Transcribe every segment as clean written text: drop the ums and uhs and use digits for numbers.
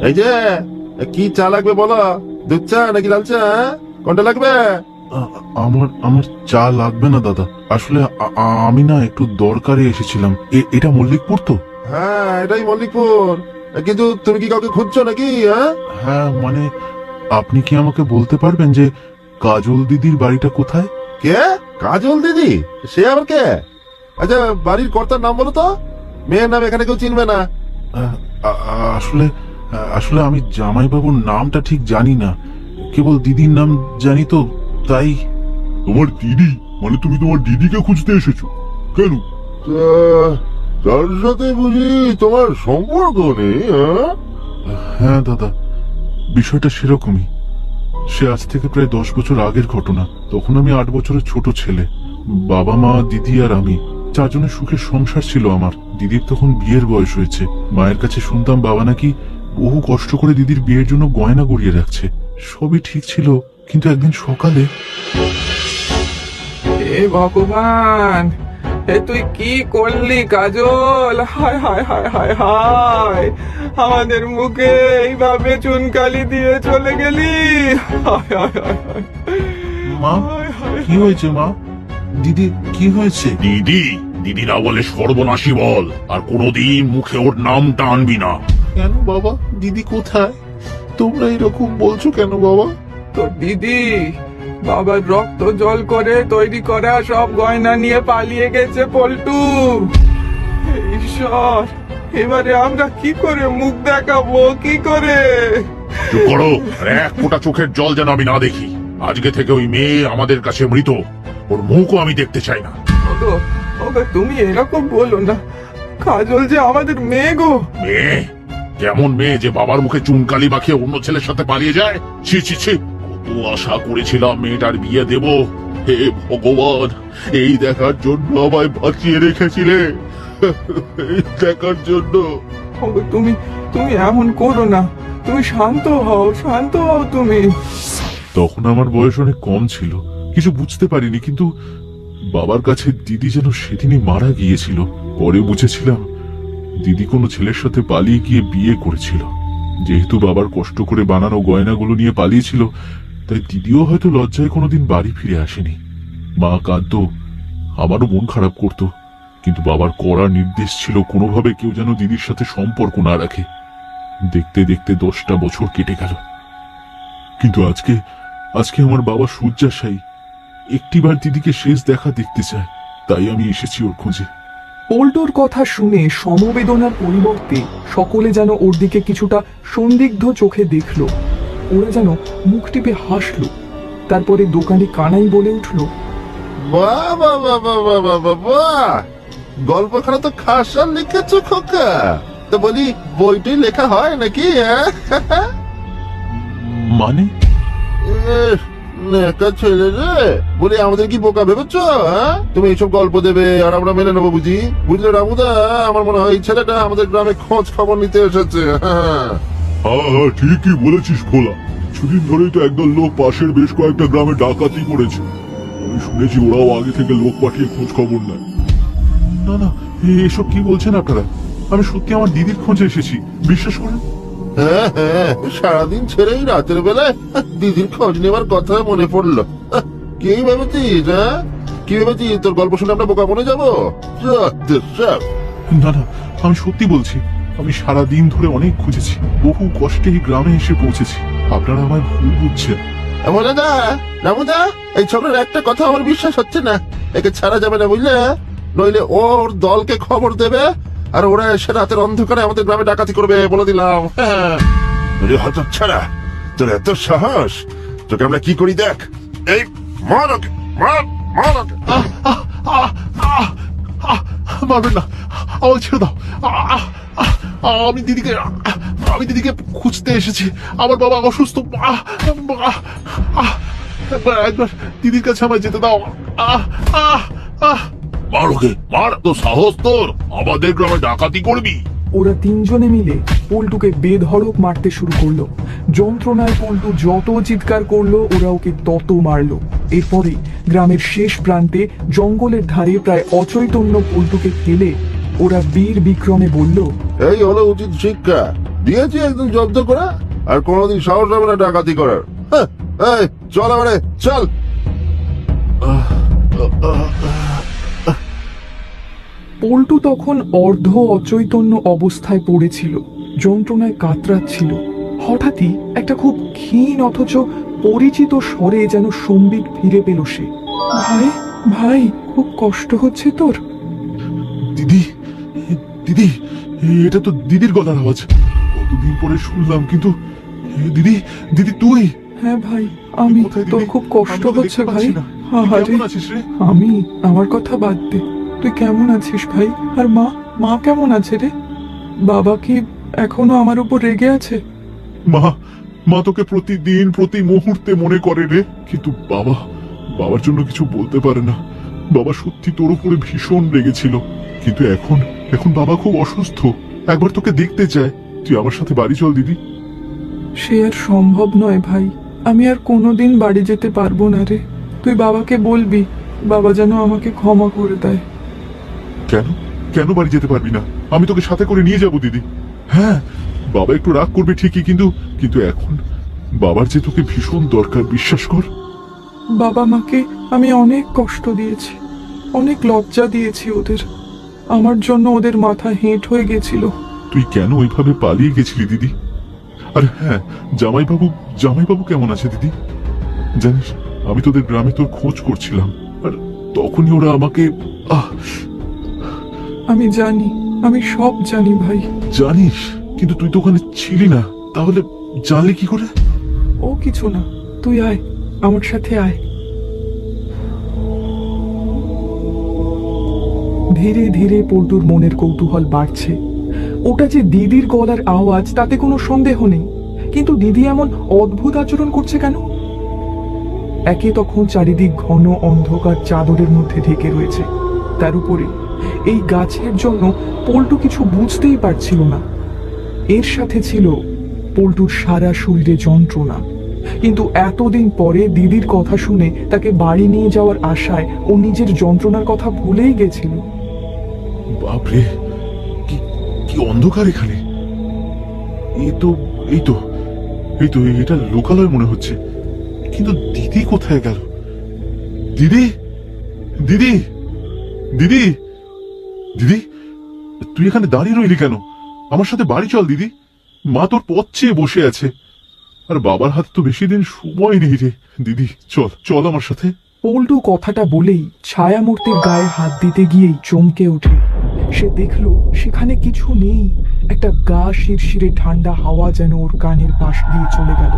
এই যে কি চা লাগবে বলো? দুধ চা নাকি লাল চা? কোনটা লাগবে? আমার আমার চা লাগবে না দাদা। আসলে আমি না একটু দরকারে এসেছিলাম। এটা মল্লিকপুর তো? হ্যাঁ, এটাই মল্লিকপুর। কিন্তু তুমি কি কাউকে খুঁজছো নাকি? হ্যাঁ, মানে আপনি কি আমাকে বলতে পারবেন যে কাজল দিদির বাড়িটা কোথায়? কে? কাজল দিদি? সে আবার কে? আচ্ছা, বাড়ির কর্তার নাম বলো তো। মেয়ের নাম এখানে কেউ চিনবে না। আ- আ- আসলে আসলে আমি জামাইবাবুর নামটা ঠিক জানি না, কেবল দিদির নাম জানি তো, তাই। তোমার দিদি? মানে তুমি তোমার দিদিকে খুঁজতে এসেছো কেন? তার সাথে বুঝি তোমার সম্পর্ক নেই? হ্যাঁ দাদা, বিষয়টা সেরকমই। সে আজ থেকে প্রায় 10 বছর আগের ঘটনা। তখন আমি 8 বছরের ছোট ছেলে। বাবা মা, দিদি আর আমি 4 জনের সুখের সংসার ছিল আমার। দিদির তখন বিয়ের বয়স হয়েছে। মায়ের কাছে শুনতাম বাবা নাকি বহু কষ্ট করে দিদির বিয়ের জন্য গয়না গড়িয়ে রাখছে। সবই ঠিক ছিল, কিন্তু একদিন সকালে এ ভগবান, এ তুই কি করলি কাজল? হায় হায় হায় হায় হায়, আমাদের মুখে এইভাবে চুনকালি দিয়ে চলে গেলি। হায় হায় হায় হায়। মা, হায় হায়। কি হয়েছে মা? দিদি কি হয়েছে? দিদি দিদি না বলে সর্বনাশী বল, আর কোনোদিন মুখে ওর নামটা আনবি না। কেন বাবা? দিদি কোথায়? তোমরা এরকম বলছো কেন বাবা? তোর দিদি বাবার রক্ত জল করে তৈরি করা সব গয়না নিয়ে পালিয়ে গেছে পল্টু। হে ঈশ্বর, এবারে আমরা কি করে মুখ দেখাবো? কি করে? চুপ করো, আর এক ফোঁটা চোখের জল যেন আমি না দেখি। আজকে থেকে ওই মেয়ে আমাদের কাছে মৃত। ওর মুখও আমি দেখতে চাই না। ওগো, ওগো, তুমি এরকম বলো না। কাজল যে আমাদের মেয়ে গো। মেয়ে? কেমন মেয়ে যে বাবার মুখে চুনকালি মাখিয়ে অন্য ছেলের সাথে পালিয়ে যায়? ছি ছি ছি, কত আশা করেছিলাম মেয়েটার বিয়ে দেব। হে ভগবান, এই দেখার জন্য আমায় বাঁচিয়ে রেখেছিলে। এই দেখার জন্য। ওগো, তুমি তুমি এমন করো না। তুমি শান্ত হও, শান্ত হও তুমি। তখন আমার বয়স অনেক কম ছিল, কিছু বুঝতে পারিনি। কিন্তু বাবার কাছে দিদি যেন সেদিনই মারা গিয়েছিল। পরে বুঝেছিলাম দিদি কোনো ছেলের সাথে পালিয়ে গিয়ে বিয়ে করেছিল। যেহেতু বাবার কষ্ট করে বানানো গয়নাগুলো নিয়ে পালিয়েছিল, তাই দিদিও হয়তো লজ্জায় কোনোদিন বাড়ি ফিরে আসেনি। মা কাঁদতো, আমারও মন খারাপ করতো। কিন্তু বাবার কড়া নির্দেশ ছিল কোনোভাবে কেউ যেন দিদির সাথে সম্পর্ক না রাখে। দেখতে দেখতে 10টা বছর কেটে গেল। কিন্তু আজকে আজকে আমার বাবা শয্যাশায়ী। একটিবার দিদিকে শেষ দেখা দেখতে চায়, তাই আমি এসেছি ওর খোঁজে। পল্টুর কথা শুনে সমবেদনার পরিবর্তে সকলে যেন ওর দিকে কিছুটা সন্দিগ্ধ চোখে দেখলো। ওরা যেন মুখ টিপে হাসলো। তারপরে দোকানে কানাই বলে উঠল, বাহ বাহ বাহ বাহ বাহ বাহ বাহ বাহ! গল্পখানা তো খাসা লিখেছো খোকা। তো বলি, বইটাই লেখা হয় নাকি? মানে? একটা ছেলে রে, বলি আমাদের কি বোকা ভেবেছ? তুমি এইসব গল্প দেবে আর আমরা মেনে নেবো বুঝি? বুঝলে রামুদা, আমার মনে হয় এই ছেলেটা আমাদের গ্রামে খোঁজ খবর নিতে এসেছে। হ্যাঁ হ্যাঁ, ঠিকই বলেছিস ভোলা। কিছুদিন ধরেই তো একদল লোক পাশের বেশ কয়েকটা গ্রামে ডাকাতি করেছে। আমি শুনেছি ওরাও আগে থেকে লোক পাঠিয়ে খোঁজ খবর নেয়। না না, এসব কি বলছেন আপনারা? আমি সত্যি আমার দিদির খোঁজে এসেছি, বিশ্বাস করেন। হ্যাঁ হ্যাঁ, সারাদিন ছেড়েই রাতের বেলায় দিদির খোঁজ নেবার কথা মনে পড়লো। কি ভেবেছিস? কি ভেবেছিস তোর গল্প শুনে আমরা বোকা বনে যাবো? না না, আমি সত্যি বলছি। আমি সারাদিন ধরে অনেক খুঁজেছি, বহু কষ্টে এই গ্রামে এসে পৌঁছেছি। আপনারা আমায় ভুল বুঝছেন। রামুদা, রামুদা, এই ছোকরার একটা কথা আমার বিশ্বাস হচ্ছে না। একে ছাড়া যাবে না বুঝলে? নইলে ওর দলকে খবর দেবে আর ওরা এসে রাতের অন্ধকারে আমাদের গ্রামে ডাকাতি করবে, বলে দিলাম। হয়তো ছাড়া তোর এত সাহস, তোকে আমরা কি করি দেখ। এই মার ওকে, মার মার ওকে। মারবেন না, আমাকে ছেড়ে দাও। আমি দিদিকে খুঁজতে এসেছি। আমার বাবা অসুস্থ। একবার দিদির কাছে আমায় যেতে দাও। মার ওকে, মার। তো সাহস তোর আমাদের গ্রামে ডাকাতি করবি? ওরা তিনজনে মিলে পল্টুকে বেধড়ক মারতে শুরু করলো। যন্ত্রণায় পল্টু যত চিৎকার করলো, ওরা ওকে তত মারলো। এরপরে গ্রামের শেষ প্রান্তে জঙ্গলের ধারে প্রায় অচৈতন্য পল্টুকে ফেলে ওরা বীর বিক্রমে বলল, এই হলো উচিত শিক্ষা। দিয়েছি একদম জব্দ করে, আর কোনোদিন সাহস হবে না ডাকাতি করার। হ্যাঁ, এই চল এবারে চল। পল্টু তখন অর্ধ অচৈতন্য অবস্থায় পড়েছিল, যন্ত্রণায় কাতরাচ্ছিল। হঠাৎই একটা খুব ক্ষীণ অথচ পরিচিত স্বরে যেন সম্বিত ফিরে পেল সে। ভাই, ভাই, খুব কষ্ট হচ্ছে তোর? দিদি, দিদি, এটা তো দিদির গলার আওয়াজ। কতদিন পরে শুনলাম, কিন্তু দিদি, দিদি তুই? হ্যাঁ ভাই, আমি। কোথায় দিদি? তোর খুব কষ্ট আমি তো হচ্ছে দেখতে ভাই? পাচ্ছি না। তুই আহারে, কেমন আছিস রে? আমি? আমার কথা বাদ দে, তুই কেমন আছিস ভাই? আর মা, মা কেমন আছে রে? বাবা কি এখনো আমার উপর রেগে আছে? মা, মা তোকে প্রতিদিন প্রতি মুহূর্তে মনে করে রে, কিন্তু বাবার জন্য কিছু বলতে পারে না। বাবা সত্যি তোর উপরে ভীষণ রেগেছিল, কিন্তু এখন বাবা খুব অসুস্থ, একবার তোকে দেখতে চায়। তুই আমার সাথে বাড়ি চল দিদি। সে আর সম্ভব নয় ভাই, আমি আর কোনোদিন বাড়ি যেতে পারবো না রে। তুই বাবাকে বলবি, বাবা যেন আমাকে ক্ষমা করে দেয়। কেন কেন বাড়ি যেতে পারবি না? আমি তোকে সাথে করে নিয়ে যাব দিদি। হ্যাঁ, বাবা একটু রাগ করবে ঠিকই, কিন্তু এখন বাবার যে তোকে ভীষণ দরকার, বিশ্বাস কর। বাবা মাকে আমি অনেক কষ্ট দিয়েছি, অনেক লজ্জা দিয়েছি ওদের। আমার জন্য ওদের মাথা হেঁট হয়ে গেছিল। তুই কেন ওইভাবে পালিয়ে গেছিলি দিদি? আর হ্যাঁ, জামাইবাবু কেমন আছে দিদি? জানিস, আমি তোদের গ্রামে তোর খোঁজ করছিলাম, আর তখনই ওরা আমাকে আমি জানি, আমি সব জানি ভাই। জানিস, কিন্তু তুই তো ওখানে ছিলি না, তাহলে জানলি কি করে? ও কিছু না, তুই আয়, আমার সাথে আয়। ধীরে ধীরে পল্টুর মনের কৌতূহল বাড়ছে। ওটা যে দিদির গলার আওয়াজ তাতে কোনো সন্দেহ নেই, কিন্তু দিদি এমন অদ্ভুত আচরণ করছে কেন? একে তখন চারিদিক ঘন অন্ধকার চাদরের মধ্যে ঢেকে রয়েছে, তার উপরে এই গাছের জন্য পল্টু কিছু বুঝতেই পারছিল না। এর সাথে ছিল পল্টুর সারা শরীরে যন্ত্রণা, কিন্তু এতদিন পরে দিদির কথা শুনে তাকে বাড়ি নিয়ে যাওয়ার আশায় ও নিজের যন্ত্রণার কথা ভুলেই গেছিল। বাপরে, কি কি অন্ধকার এখানে! এই তো এটা লোকালয় মনে হচ্ছে, কিন্তু দিদি কোথায় গেল? দিদি, দিদি, দিদি, দিদি, তুই এখানে দাঁড়িয়ে রইলি কেন? আমার সাথে বাড়ি চল দিদি। মা তোর পথ চেয়ে বসে আছে, আর বাবার হাতে তো বেশি দিন সময় নেই রে। দিদি চল চল আমার সাথে। পল্টু কথাটা বলেই ছায়ামূর্তির গায়ে হাত দিতে গিয়েই চমকে ওঠে। সে দেখলো সেখানে কিছু নেই। একটা গা শিরশিরে ঠান্ডা হাওয়া যেন ওর কানের পাশ দিয়ে চলে গেল।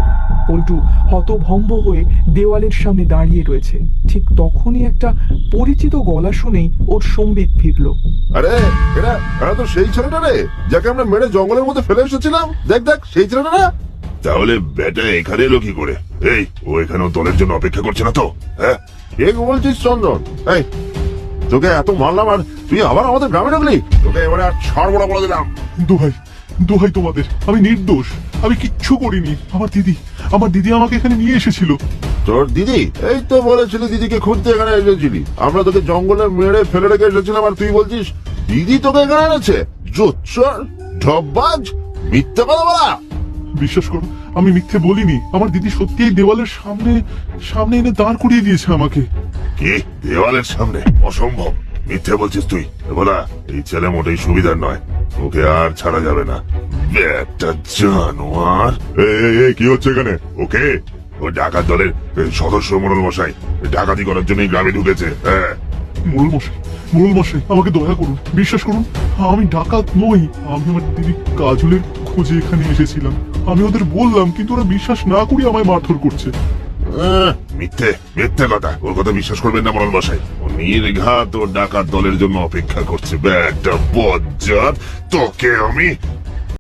পল্টু হতভম্ব হয়ে দেওয়ালের সামনে দাঁড়িয়ে রয়েছে। ঠিক তখনই একটা পরিচিত গলা শুনেই ওর সম্বিত ফিরল। আরে এরা তো সেই ছেলেটা রে, যাকে আমরা মেরে জঙ্গলের মধ্যে ফেলে এসেছিলাম। দেখ দেখ, সেই ছেলেটা না? তাহলে বেটা এখানে এলো কি করে? এই, ও এখানেও দলের জন্য অপেক্ষা করছে না তো? হ্যাঁ, এ বলছিস চন্দন? এই, তোকে এত মারলাম আর তুই আবার আমাদের গ্রামে ঢুকলি? তোকে এবারে আর ছাড়বো না বলে দিলাম। দোহাই তোমাদের, আমি নির্দোষ, আমি কিচ্ছু করিনি। আমার দিদি আমাকে এখানে নিয়ে এসেছিল। তোর দিদি? এই তো বলেছিলি দিদিকে খুঁজতে এখানে এসেছিলি। আমরা তোকে জঙ্গলে মেরে ফেলে রেখে এসেছিলাম, আর তুই বলছিস দিদি তোকে এখানে এনেছে? জোচ্চর, ঢপবাজ, মিথ্যে কথা বলা। বিশ্বাস করো, আমি মিথ্যে বলিনি। আমার দিদি সত্যি এই দেওয়ালের সামনে এনে দাঁড় করিয়ে দিয়েছে আমাকে। কি দেওয়ালের সামনে? অসম্ভব, মিথ্যে বলছিস তুই। বলা, এই ছেলে মোটেই সুবিধার নয়, ওকে আর ছাড়া যাবে না। একটা জানোয়ার। এই কি হচ্ছে এখানে? ওকে, ও ডাকাত দলের সদস্য মোড়ল মশাই, ডাকাতি করার জন্য গ্রামে ঢুকেছে। হ্যাঁ, মোড়ল মশাই, আমাকে দয়া করুন, বিশ্বাস করুন, আমি ডাকাত নই। আমি আমার দিদি কাজলের খোঁজে এখানে এসেছিলাম। আমি ওদের বললাম, কিন্তু ওরা বিশ্বাস না করে আমায় মারধর করছে। মিথ্যে কথা। ওর কথা বিশ্বাস করবেন না মোড়ল মশাই। ও নির্ঘাত ও ডাকাত দলের জন্য অপেক্ষা করছে। একটা বজ্জাত, তোকে আমি